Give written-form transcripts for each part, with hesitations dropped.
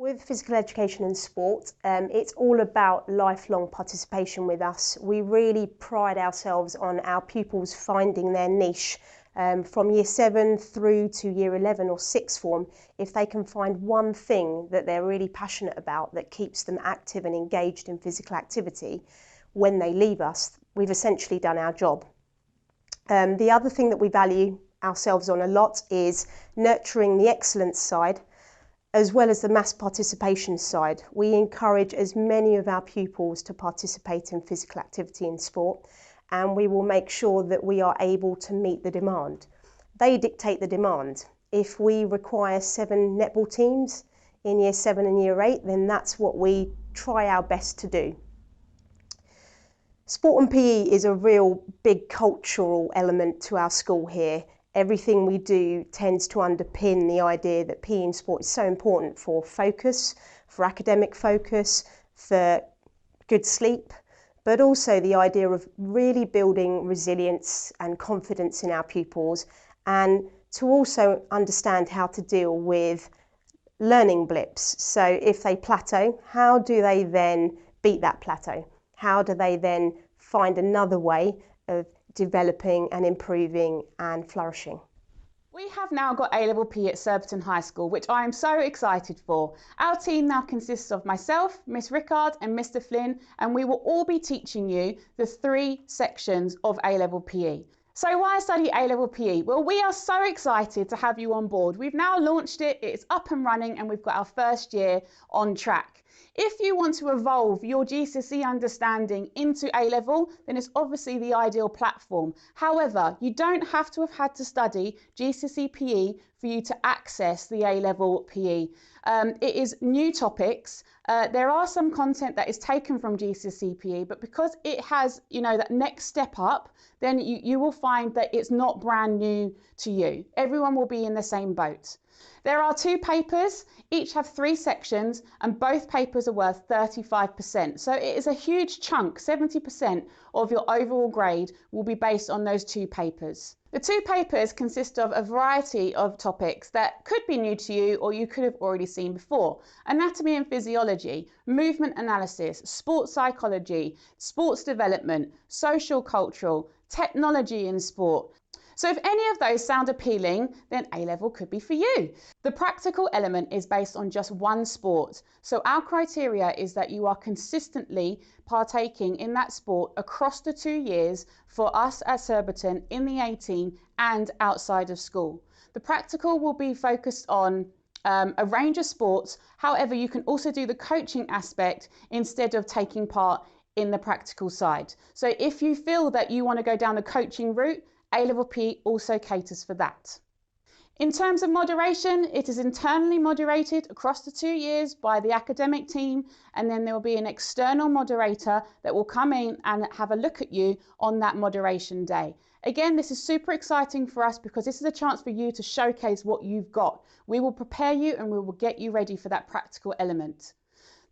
With physical education and sport, it's all about lifelong participation with us. We really pride ourselves on our pupils finding their niche from year 7 through to year 11 or 6th form. If they can find one thing that they're really passionate about that keeps them active and engaged in physical activity, when they leave us, we've essentially done our job. The other thing that we value ourselves on a lot is nurturing the excellence side, as well as the mass participation side. We encourage as many of our pupils to participate in physical activity and sport, and we will make sure that we are able to meet the demand. They dictate the demand. If we require 7 netball teams in year 7 and year 8, then that's what we try our best to do. Sport and PE is a real big cultural element to our school here. Everything we do tends to underpin the idea that PE and sport is so important for focus, for academic focus, for good sleep, but also the idea of really building resilience and confidence in our pupils, and to also understand how to deal with learning blips. So if they plateau, how do they then beat that plateau? How do they then find another way of developing and improving and flourishing? We have now got A-Level PE at Surbiton High School, which I am so excited for. Our team now consists of myself, Miss Rickard and Mr Flynn, and we will all be teaching you the 3 sections of A-Level PE. So why study A-Level PE? Well, we are so excited to have you on board. We've now launched it, it's up and running, and we've got our first year on track. If you want to evolve your GCSE understanding into A-Level, then it's obviously the ideal platform. However, you don't have to have had to study GCSE PE for you to access the A-Level PE. It is new topics. There are some content that is taken from GCSE PE, but because it has, that next step up, then you will find that it's not brand new to you. Everyone will be in the same boat. There are 2 papers, each have 3 sections, and both papers are worth 35%. So it is a huge chunk, 70% of your overall grade will be based on those 2 papers. The 2 papers consist of a variety of topics that could be new to you or you could have already seen before. Anatomy and physiology, movement analysis, sports psychology, sports development, social cultural, technology in sport. So if any of those sound appealing, then A-Level could be for you. The practical element is based on just one sport. So our criteria is that you are consistently partaking in that sport across the 2 years for us at Surbiton in the 18 and outside of school. The practical will be focused on a range of sports. However, you can also do the coaching aspect instead of taking part in the practical side. So if you feel that you want to go down the coaching route, A-Level PE also caters for that. In terms of moderation, it is internally moderated across the 2 years by the academic team, and then there will be an external moderator that will come in and have a look at you on that moderation day. Again, this is super exciting for us because this is a chance for you to showcase what you've got. We will prepare you and we will get you ready for that practical element.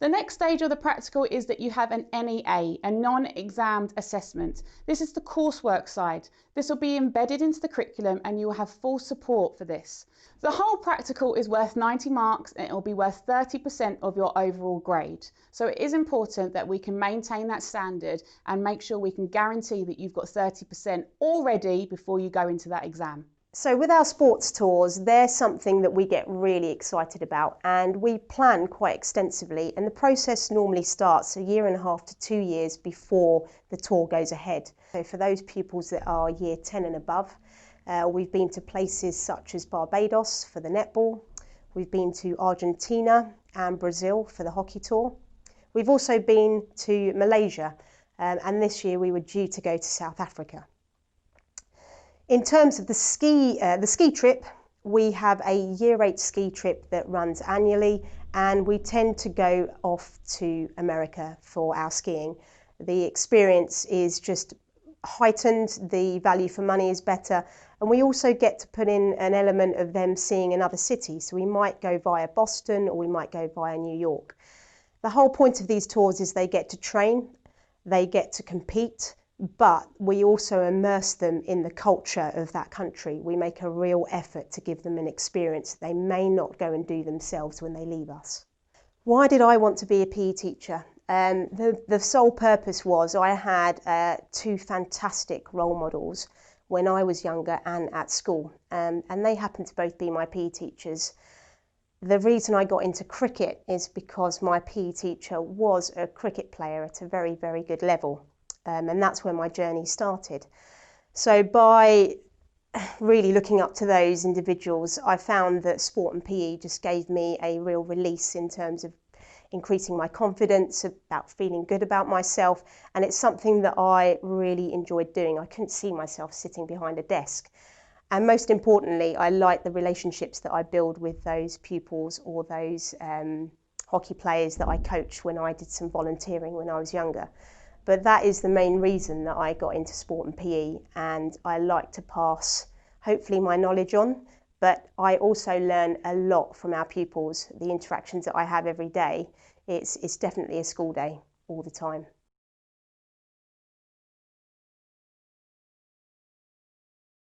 The next stage of the practical is that you have an NEA, a non-examined assessment. This is the coursework side. This will be embedded into the curriculum and you will have full support for this. The whole practical is worth 90 marks and it will be worth 30% of your overall grade. So it is important that we can maintain that standard and make sure we can guarantee that you've got 30% already before you go into that exam. So with our sports tours, they're something that we get really excited about and we plan quite extensively, and the process normally starts 1.5 years to 2 years before the tour goes ahead. So for those pupils that are year 10 and above, we've been to places such as Barbados for the netball, we've been to Argentina and Brazil for the hockey tour. We've also been to Malaysia and this year we were due to go to South Africa. In terms of the ski trip, we have a year 8 ski trip that runs annually and we tend to go off to America for our skiing. The experience is just heightened, the value for money is better, and we also get to put in an element of them seeing another city. So we might go via Boston or we might go via New York. The whole point of these tours is they get to train, they get to compete, but we also immerse them in the culture of that country. We make a real effort to give them an experience they may not go and do themselves when they leave us. Why did I want to be a PE teacher? The sole purpose was I had two fantastic role models when I was younger and at school, and they happened to both be my PE teachers. The reason I got into cricket is because my PE teacher was a cricket player at a very, very good level, and that's where my journey started. So by really looking up to those individuals, I found that sport and PE just gave me a real release in terms of increasing my confidence, about feeling good about myself, and it's something that I really enjoyed doing. I couldn't see myself sitting behind a desk. And most importantly, I like the relationships that I build with those pupils or those hockey players that I coached when I did some volunteering when I was younger. But that is the main reason that I got into sport and PE, and I like to pass hopefully my knowledge on, but I also learn a lot from our pupils. The interactions that I have every day, it's definitely a school day all the time.